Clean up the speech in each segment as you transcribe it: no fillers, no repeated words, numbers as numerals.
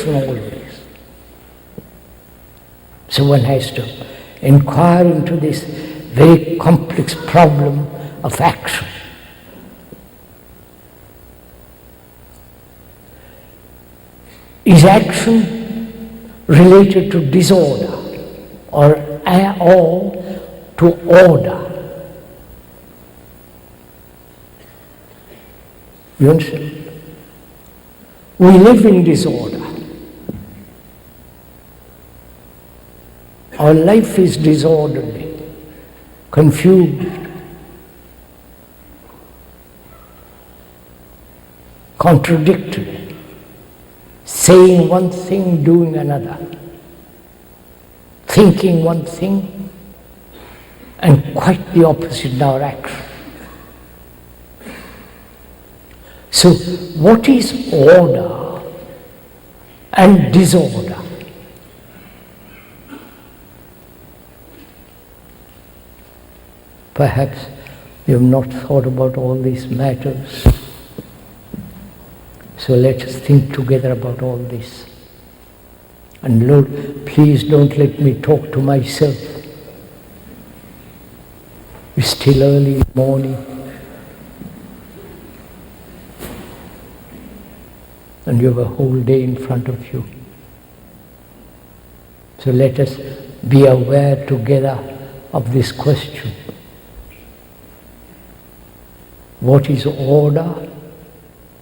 contradiction always. So one has to inquire into this very complex problem of action. Is action related to disorder or to order? You understand? We live in disorder. Our life is disorderly, confused, contradictory, saying one thing, doing another, thinking one thing, and quite the opposite in our action. So, what is order and disorder? Perhaps you have not thought about all these matters. So let us think together about all this. And Lord, please don't let me talk to myself. It's still early morning. And you have a whole day in front of you. So let us be aware together of this question. What is order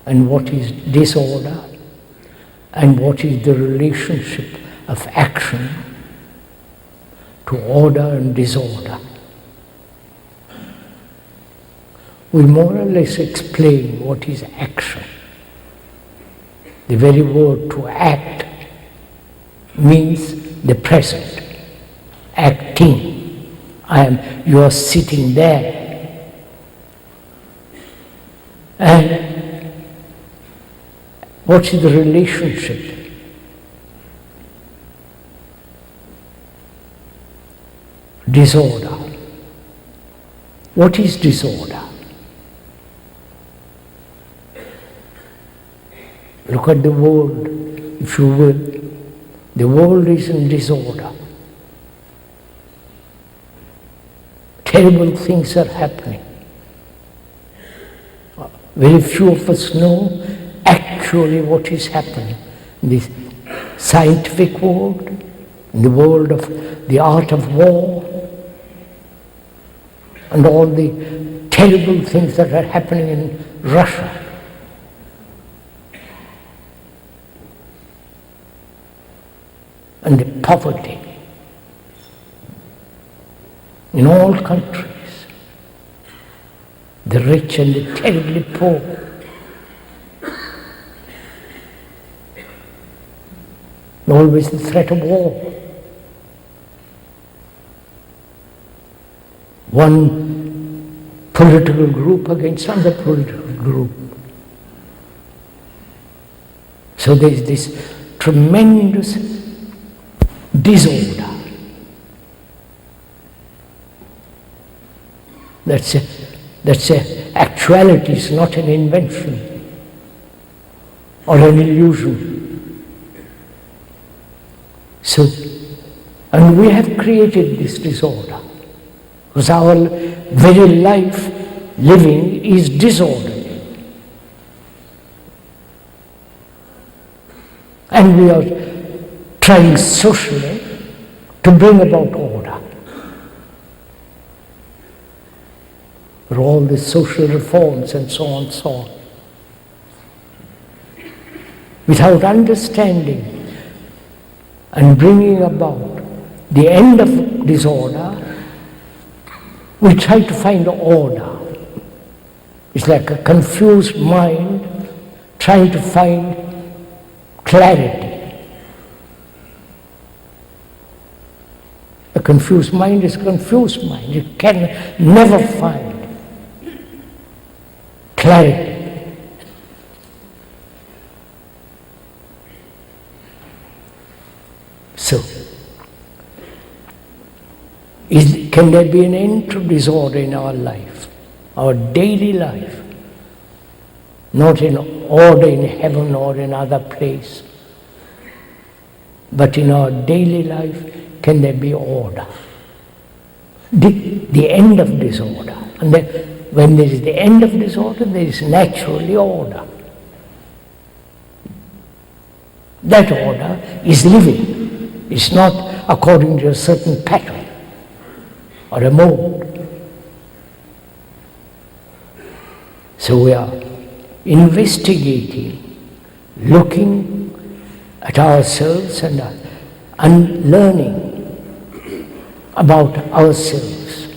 and what is disorder, and what is the relationship of action to order and disorder? We more or less explain what is action. The very word to act means the present, acting. You are sitting there. And what is the relationship? Disorder. What is disorder? Look at the world, if you will. The world is in disorder. Terrible things are happening. Very few of us know actually what is happening in this scientific world, in the world of the art of war, and all the terrible things that are happening in Russia. And the poverty in all countries. The rich and the terribly poor. Always the threat of war. One political group against another political group. So there is this tremendous disorder. That's actuality, is not an invention or an illusion. So, and we have created this disorder because our very life living is disorderly. And we are trying socially to bring about order. For all the social reforms and so on and so on. Without understanding and bringing about the end of disorder, we try to find order. It's like a confused mind trying to find clarity. A confused mind is a confused mind. It can never find clarity. So, can there be an end to disorder in our life, our daily life? Not in order in heaven or in other place, But in our daily life, can there be order? The end of disorder. And then when there is the end of disorder, there is naturally order. That order is living. It's not according to a certain pattern or a mode. So we are investigating, looking at ourselves and learning about ourselves.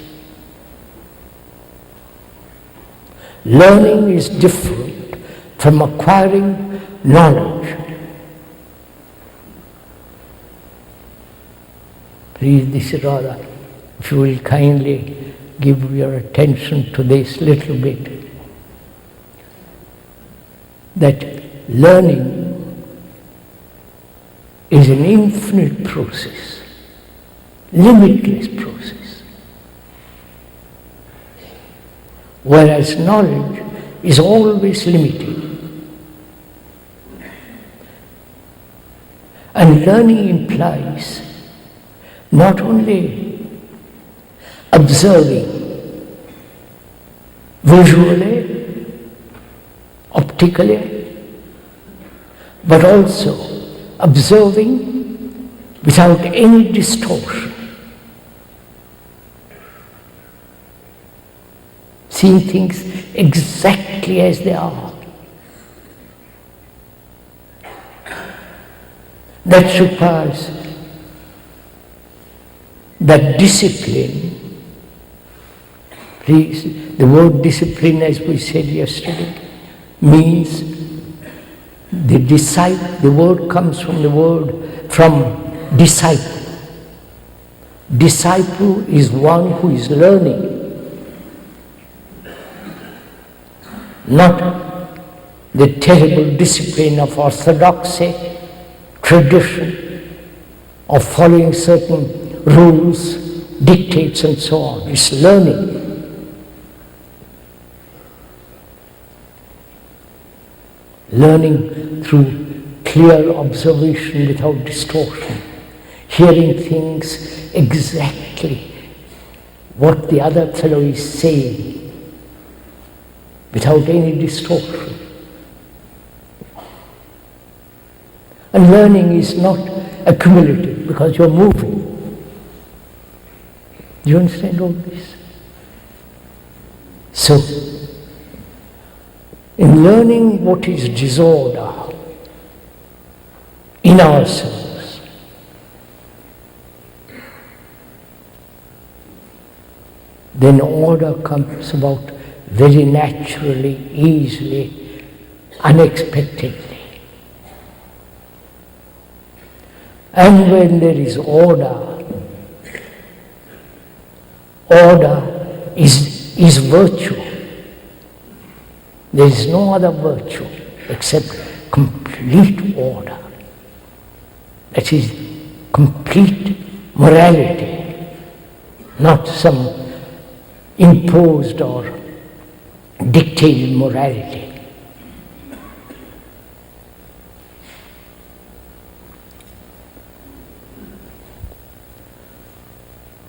Learning is different from acquiring knowledge. Please, this is rather, if you will kindly give your attention to this little bit, that learning is an infinite process, limitless process, whereas knowledge is always limited. And learning implies not only observing visually, optically, but also observing without any distortion, seeing things exactly as they are. That requires that discipline. Please, the word discipline, as we said yesterday, means the word comes from disciple. Disciple is one who is learning, not the terrible discipline of orthodoxy, tradition, of following certain rules, dictates and so on. It's learning. Learning through clear observation without distortion, hearing things exactly what the other fellow is saying without any distortion. And learning is not accumulative because you're moving. Do you understand all this? So, in learning what is disorder in ourselves, then order comes about very naturally, easily, unexpectedly. And when there is order is virtue. There is no other virtue except complete order. That is complete morality, not some imposed or dictated morality.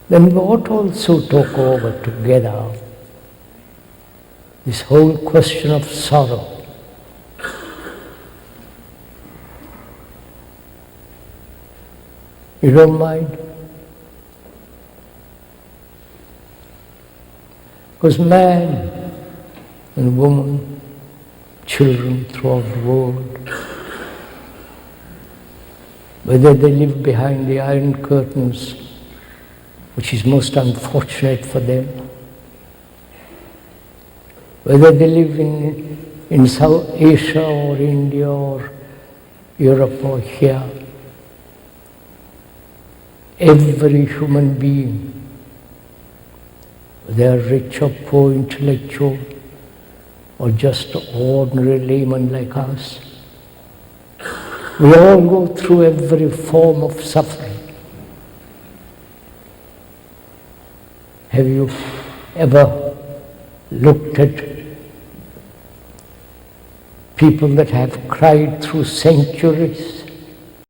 Then we ought also talk over together this whole question of sorrow. You don't mind? Because man and woman, children throughout the world, whether they live behind the iron curtains, which is most unfortunate for them, whether they live in South Asia or India or Europe or here, every human being, whether rich or poor, intellectual, or just ordinary layman like us, we all go through every form of suffering. Have you ever looked at people that have cried through centuries?